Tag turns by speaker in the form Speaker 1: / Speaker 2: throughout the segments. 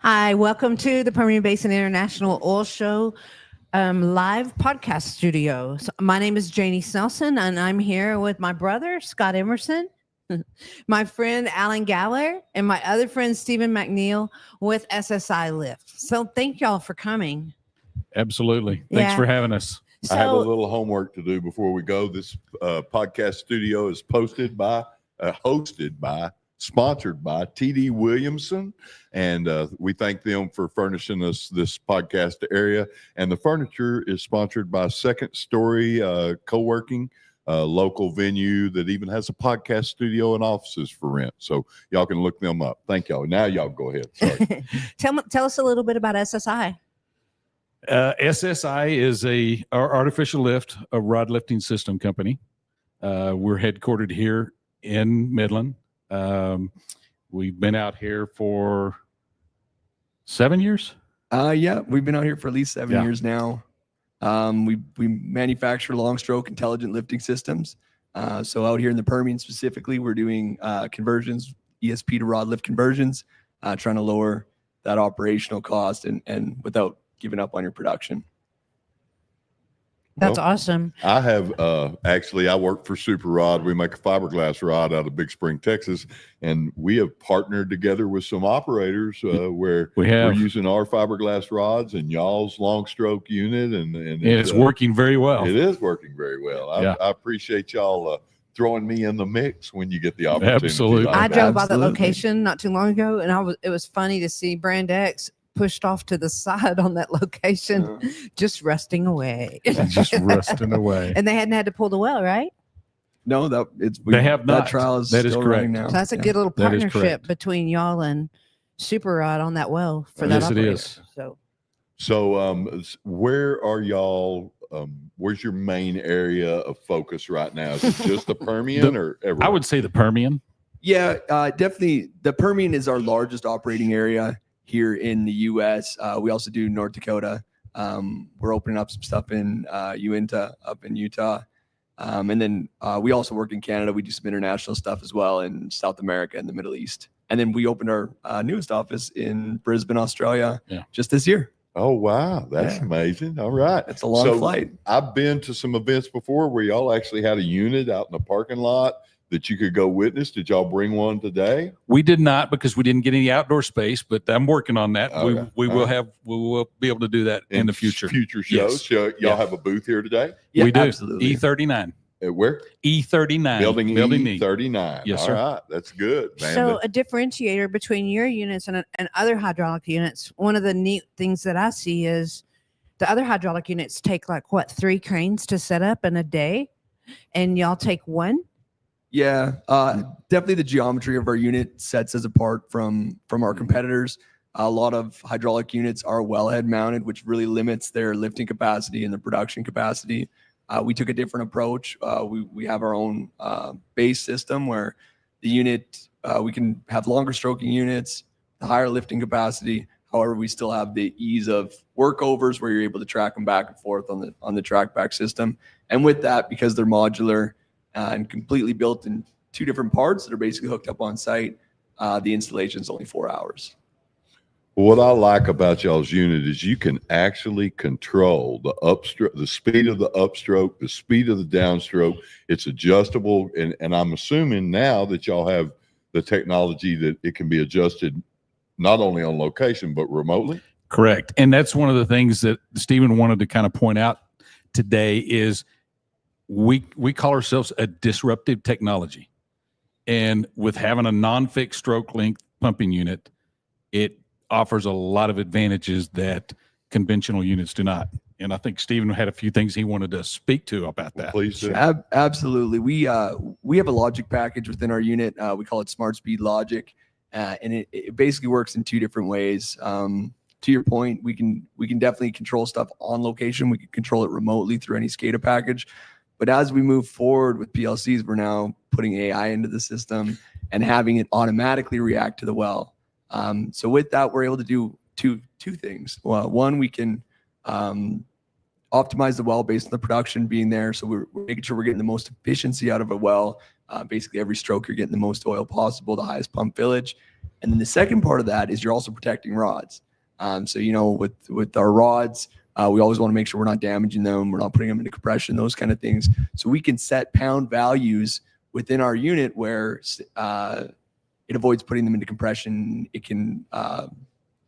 Speaker 1: Hi, welcome to the Permian Basin International Oil Show live podcast studio. So my name is Janie Snelson, and I'm here with my brother, Scott Emerson, my friend, Alan Galler, and my other friend, Stephen McNeil with SSI Lift. So thank y'all for coming.
Speaker 2: Absolutely. Thanks for having us.
Speaker 1: So,
Speaker 3: I have a little homework to do before we go. This podcast studio is hosted by, sponsored by TD Williamson. And we thank them for furnishing us this podcast area. And the furniture is sponsored by Second Story Co-working, local venue that even has a podcast studio and offices for rent. So y'all can look them up. Thank y'all. Now y'all go ahead. Sorry.
Speaker 1: tell us a little bit about SSI.
Speaker 2: SSI is our artificial lift, a rod lifting system company. We're headquartered here in Midland. We've been out here for 7 years.
Speaker 4: Yeah, we've been out here for at least 7 years now. We manufacture long stroke intelligent lifting systems. So out here in the Permian specifically, we're doing conversions, ESP to rod lift conversions, trying to lower that operational cost and without giving up on your production.
Speaker 1: That's awesome.
Speaker 3: I have I work for Super Rod. We make a fiberglass rod out of Big Spring, Texas, and we have partnered together with some operators where we're using our fiberglass rods and y'all's long stroke unit, and
Speaker 2: it's working very well.
Speaker 3: It is working very well. I appreciate y'all throwing me in the mix when you get the opportunity.
Speaker 2: Absolutely.
Speaker 1: I drove by the location not too long ago, and it was funny to see Brand X pushed off to the side on that location, just rusting away.
Speaker 2: Just rusting away.
Speaker 1: And they hadn't had to pull the well, right?
Speaker 4: No,
Speaker 2: they have not.
Speaker 4: That trial is
Speaker 2: that is
Speaker 4: still
Speaker 2: correct.
Speaker 4: running now.
Speaker 1: So that's a good little partnership between y'all and Super Rod on that well for that operator.
Speaker 2: Yes, it is.
Speaker 3: So where are y'all? Where's your main area of focus right now? Is it just the Permian or everywhere?
Speaker 2: I would say the Permian.
Speaker 4: Yeah, definitely. The Permian is our largest operating area here in the U.S. We also do North Dakota. We're opening up some stuff in Uinta up in Utah. And then we also work in Canada. We do some international stuff as well in South America and the Middle East. And then we opened our newest office in Brisbane, Australia just this year.
Speaker 3: Oh, wow. That's amazing. All right.
Speaker 4: It's a long flight.
Speaker 3: I've been to some events before where y'all actually had a unit out in the parking lot that you could go witness. Did y'all bring one today?
Speaker 2: We did not, because we didn't get any outdoor space, but I'm working on that.
Speaker 3: Okay.
Speaker 2: We will be able to do that in the future.
Speaker 3: Future shows.
Speaker 2: Yes.
Speaker 3: Y'all have a booth here today?
Speaker 4: Yeah,
Speaker 2: we do.
Speaker 4: Absolutely.
Speaker 2: E39.
Speaker 3: Where?
Speaker 2: E39.
Speaker 3: Building E39.
Speaker 2: Yes,
Speaker 3: All
Speaker 2: sir.
Speaker 3: right. That's good, man.
Speaker 1: So a differentiator between your units and other hydraulic units, one of the neat things that I see is the other hydraulic units take 3 cranes to set up in a day, and y'all take one?
Speaker 4: Yeah, definitely the geometry of our unit sets us apart from our competitors. A lot of hydraulic units are wellhead mounted, which really limits their lifting capacity and the production capacity. We took a different approach. We have our own base system where the unit, we can have longer stroking units, the higher lifting capacity. However, we still have the ease of workovers where you're able to track them back and forth on the track back system. And with that, because they're modular and completely built in 2 different parts that are basically hooked up on site, the installation is only 4 hours.
Speaker 3: What I like about y'all's unit is you can actually control the upstroke, the speed of the upstroke, the speed of the downstroke. It's adjustable. And I'm assuming now that y'all have the technology that it can be adjusted not only on location, but remotely.
Speaker 2: Correct. And that's one of the things that Stephen wanted to kind of point out today is we call ourselves a disruptive technology. And with having a non-fixed stroke length pumping unit, it offers a lot of advantages that conventional units do not. And I think Stephen had a few things he wanted to speak to about that.
Speaker 3: Please do.
Speaker 4: Absolutely. We have a logic package within our unit. We call it Smart Speed Logic. And it basically works in 2 different ways. To your point, we can definitely control stuff on location. We can control it remotely through any SCADA package. But as we move forward with PLCs, we're now putting AI into the system and having it automatically react to the well. So with that, we're able to do two things. Well, one, we can optimize the well based on the production being there. So we're making sure we're getting the most efficiency out of a well Basically, every stroke you're getting the most oil possible, the highest pump fillage. And then the second part of that is you're also protecting rods. So, with our rods, we always want to make sure we're not damaging them. We're not putting them into compression, those kind of things. So we can set pound values within our unit where it avoids putting them into compression. It can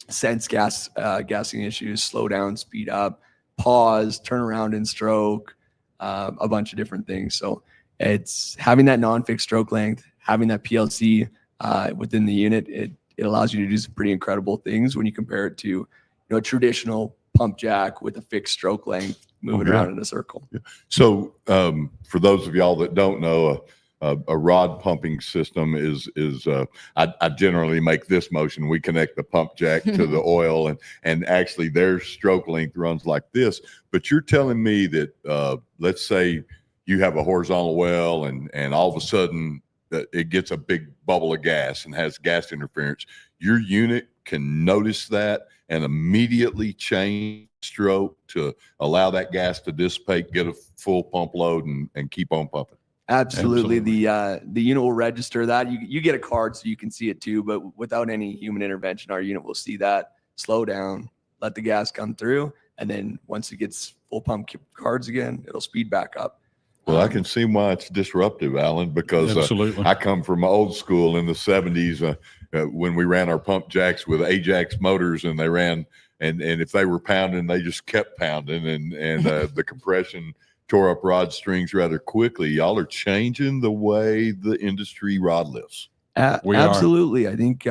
Speaker 4: sense gassing issues, slow down, speed up, pause, turn around and stroke, a bunch of different things. So it's having that non-fixed stroke length, having that PLC within the unit. It allows you to do some pretty incredible things when you compare it to a traditional pump jack with a fixed stroke length moving around in a circle.
Speaker 3: Yeah. So for those of y'all that don't know, a rod pumping system is I generally make this motion. We connect the pump jack to the oil, and actually their stroke length runs like this. But you're telling me that let's say you have a horizontal well, and all of a sudden it gets a big bubble of gas and has gas interference. Your unit can notice that and immediately change stroke to allow that gas to dissipate, get a full pump load, and keep on pumping.
Speaker 4: Absolutely. The unit will register that. You get a card so you can see it too, but without any human intervention, our unit will see that, slow down, let the gas come through, and then once it gets full pump cards again, it'll speed back up.
Speaker 3: Well, I can see why it's disruptive, Alan, because I come from old school in the 70s when we ran our pump jacks with Ajax motors, and they ran, and if they were pounding, they just kept pounding, and the compression tore up rod strings rather quickly. Y'all are changing the way the industry rod lifts.
Speaker 4: Absolutely. I think,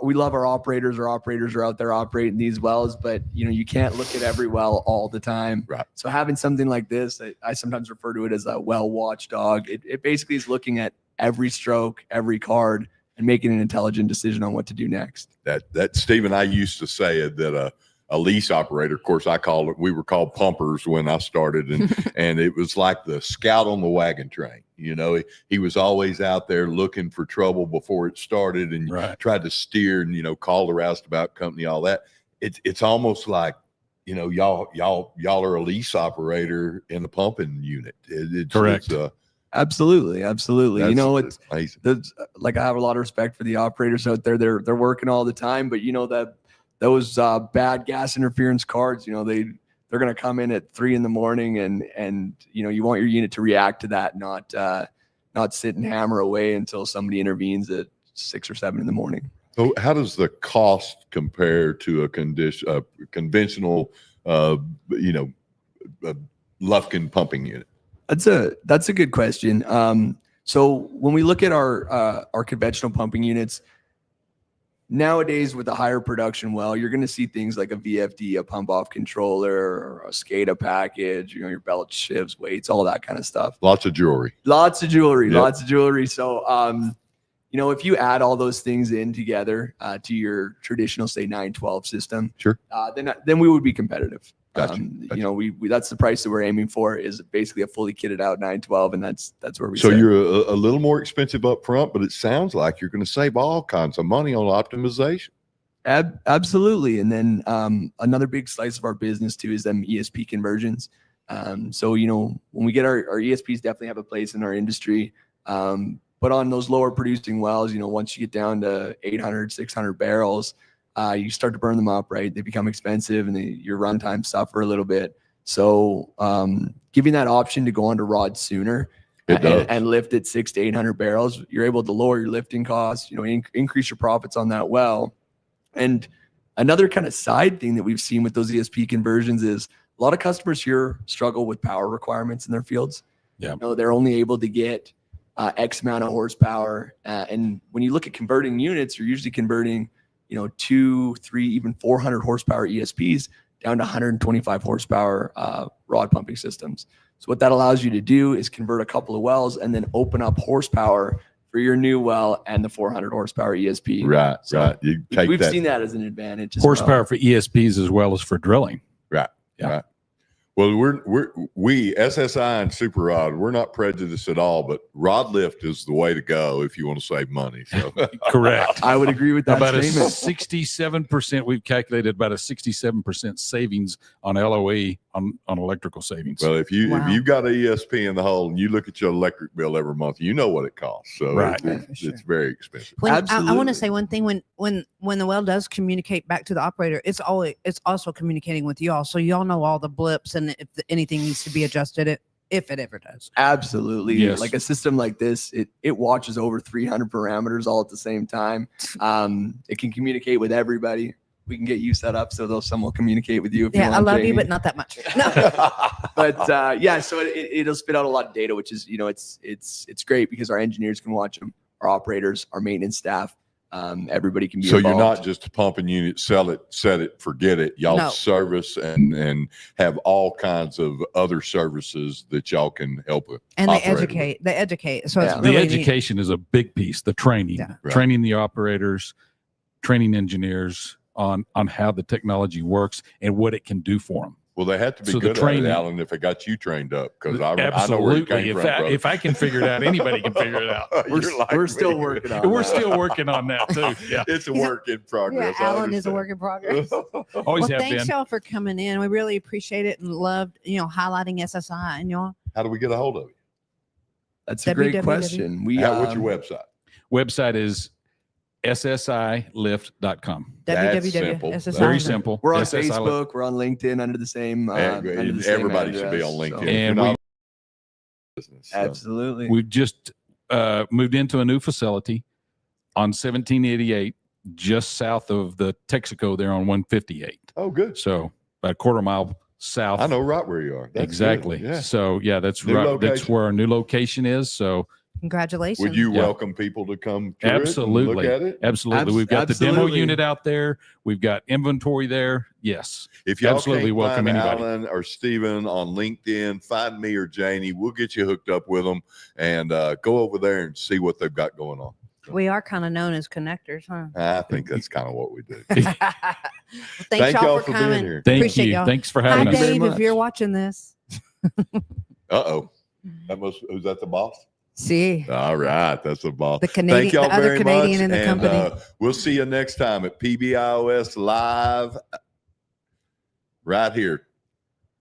Speaker 4: we love our operators. Our operators are out there operating these wells, but you can't look at every well all the time.
Speaker 3: Right.
Speaker 4: So having something like this, I sometimes refer to it as a well watchdog. It basically is looking at every stroke, every card, and making an intelligent decision on what to do next.
Speaker 3: That Steve and I used to say it, that a lease operator, of course, we were called pumpers when I started, and it was like the scout on the wagon train. He was always out there looking for trouble before it started, and tried to steer and call the roustabout company, all that. It's almost like y'all are a lease operator in the pumping unit.
Speaker 2: Correct.
Speaker 4: Absolutely. It's
Speaker 3: amazing.
Speaker 4: like, I have a lot of respect for the operators out there. They're working all the time, but that those bad gas interference cards, they're going to come in at 3 a.m. and you want your unit to react to that, not sit and hammer away until somebody intervenes at 6 or 7 in the morning.
Speaker 3: So how does the cost compare to a conventional, Lufkin pumping unit?
Speaker 4: That's a good question. So when we look at our conventional pumping units, nowadays with a higher production well, you're going to see things like a VFD, a pump off controller, or a SCADA package, your belt shifts, weights, all that kind of stuff.
Speaker 3: Lots of jewelry.
Speaker 4: Yep. So, if you add all those things in together to your traditional, say, 912 system,
Speaker 3: sure,
Speaker 4: then we would be competitive.
Speaker 3: Gotcha.
Speaker 4: That's the price that we're aiming for, is basically a fully kitted out 912, and that's where we.
Speaker 3: So you're a little more expensive up front, but it sounds like you're going to save all kinds of money on optimization.
Speaker 4: Absolutely. And then another big slice of our business too is them ESP conversions. So when we get our ESPs, definitely have a place in our industry. But on those lower producing wells, once you get down to 800, 600 barrels, you start to burn them up, right? They become expensive, and your runtime suffer a little bit. So giving that option to go onto rod sooner and lift at 600 to 800 barrels, you're able to lower your lifting costs, increase your profits on that well. And another kind of side thing that we've seen with those ESP conversions is a lot of customers here struggle with power requirements in their fields.
Speaker 2: Yeah.
Speaker 4: They're only able to get X amount of horsepower. And when you look at converting units, you're usually converting 200, 300, even 400 horsepower ESPs down to 125 horsepower rod pumping systems. So what that allows you to do is convert a couple of wells and then open up horsepower for your new well and the 400 horsepower ESP.
Speaker 3: Right.
Speaker 4: We've seen that as an advantage.
Speaker 2: Horsepower for ESPs as well as for drilling.
Speaker 3: Right.
Speaker 2: Yeah.
Speaker 3: Right. Well, we SSI and Super Rod, we're not prejudiced at all, but rod lift is the way to go if you want to save money. So
Speaker 2: correct.
Speaker 4: I would agree with that
Speaker 2: about
Speaker 4: statement.
Speaker 2: A 67%. We've calculated about a 67% savings on LOE electrical savings.
Speaker 3: Well, if
Speaker 1: Wow.
Speaker 3: you've got an ESP in the hole and you look at your electric bill every month, you know what it costs. So
Speaker 2: Right.
Speaker 3: it's very expensive.
Speaker 1: When, I want
Speaker 4: Absolutely.
Speaker 1: to say one thing. When the well does communicate back to the operator, it's also communicating with y'all, so y'all know all the blips and if anything needs to be adjusted, if it ever does.
Speaker 4: Absolutely.
Speaker 2: Yes.
Speaker 4: Like a system like this, it watches over 300 parameters all at the same time. It can communicate with everybody. We can get you set up so someone will communicate with you. If you
Speaker 1: Yeah,
Speaker 4: want,
Speaker 1: I love you,
Speaker 4: Jamie.
Speaker 1: but not that much. No.
Speaker 4: But yeah, so it'll spit out a lot of data, which is, it's great because our engineers can watch them, our operators, our maintenance staff, everybody can be
Speaker 3: So
Speaker 4: involved.
Speaker 3: you're not just a pumping unit, sell it, set it, forget it. Y'all
Speaker 1: No.
Speaker 3: service and have all kinds of other services that y'all can help with.
Speaker 1: And they
Speaker 3: operate with.
Speaker 1: educate. They educate. So
Speaker 4: Yeah.
Speaker 1: it's
Speaker 2: The
Speaker 1: really neat.
Speaker 2: education is a big piece. The training,
Speaker 1: Yeah.
Speaker 3: Right.
Speaker 2: training the operators, training engineers on how the technology works and what it can do for them.
Speaker 3: Well, they have to be
Speaker 2: So the
Speaker 3: good
Speaker 2: training-
Speaker 3: at it, Alan, if it got you trained up, because I know where you
Speaker 2: Absolutely.
Speaker 3: came from, brother.
Speaker 2: If I can figure it out, anybody can figure it out.
Speaker 4: We're still working on
Speaker 2: We're
Speaker 4: that.
Speaker 2: still working on that too. Yeah,
Speaker 3: It's a
Speaker 1: He's a-
Speaker 3: work in
Speaker 1: Yeah,
Speaker 3: progress. I
Speaker 1: Alan is a
Speaker 3: understand.
Speaker 1: work in progress.
Speaker 2: always
Speaker 1: Well,
Speaker 2: have
Speaker 1: thanks
Speaker 2: been.
Speaker 1: y'all for coming in. We really appreciate it and loved, highlighting SSI and y'all.
Speaker 3: How do we get a hold of you?
Speaker 4: That's a great
Speaker 1: www.
Speaker 4: question.
Speaker 3: What's your website?
Speaker 2: Website is ssilift.com.
Speaker 3: That's simple.
Speaker 1: SSI.
Speaker 2: Very simple.
Speaker 4: We're on
Speaker 2: SSI Lift.
Speaker 4: Facebook. We're on LinkedIn under the same. Under the same
Speaker 3: Everybody should be
Speaker 4: address,
Speaker 3: on LinkedIn.
Speaker 4: so-
Speaker 3: If you're
Speaker 2: And
Speaker 3: not business, so.
Speaker 4: Absolutely.
Speaker 2: We've just moved into a new facility on 1788, just south of the Texaco there on 158.
Speaker 3: Oh, good.
Speaker 2: So about a quarter mile south.
Speaker 3: I know right where you are. That's
Speaker 2: exactly.
Speaker 3: good. Yeah.
Speaker 2: So yeah, that's
Speaker 3: New
Speaker 2: right. That's
Speaker 3: location.
Speaker 2: where our new location is. So
Speaker 1: Congratulations.
Speaker 3: Would you
Speaker 2: Yeah.
Speaker 3: welcome people to come tour
Speaker 2: Absolutely.
Speaker 3: it and look at it?
Speaker 2: absolutely, we've got the demo
Speaker 4: Absolutely.
Speaker 2: unit out there. We've got inventory there. Yes.
Speaker 3: If y'all
Speaker 2: Absolutely
Speaker 3: can't
Speaker 2: welcome
Speaker 3: find
Speaker 2: anybody.
Speaker 3: Alan or Steven on LinkedIn, find me or Janie. We'll get you hooked up with them and go over there and see what they've got going on.
Speaker 1: We are kind of known as connectors, huh?
Speaker 3: I think that's kind of what we do.
Speaker 1: Well, thanks y'all for
Speaker 3: being
Speaker 1: coming.
Speaker 3: here.
Speaker 2: Thank
Speaker 1: Appreciate
Speaker 2: you.
Speaker 1: y'all.
Speaker 2: Thanks for
Speaker 1: Hi,
Speaker 2: having
Speaker 4: Thank you
Speaker 2: us.
Speaker 4: very
Speaker 1: Dave, if
Speaker 4: much.
Speaker 1: you're watching this.
Speaker 3: Uh-oh. Who's that, the boss?
Speaker 1: See,
Speaker 3: All right. That's the boss.
Speaker 1: the Canadian,
Speaker 3: Thank y'all
Speaker 1: the other
Speaker 3: very
Speaker 1: Canadian
Speaker 3: much.
Speaker 1: in the
Speaker 3: and,
Speaker 1: company.
Speaker 3: we'll see you next time at PBIOS Live right here.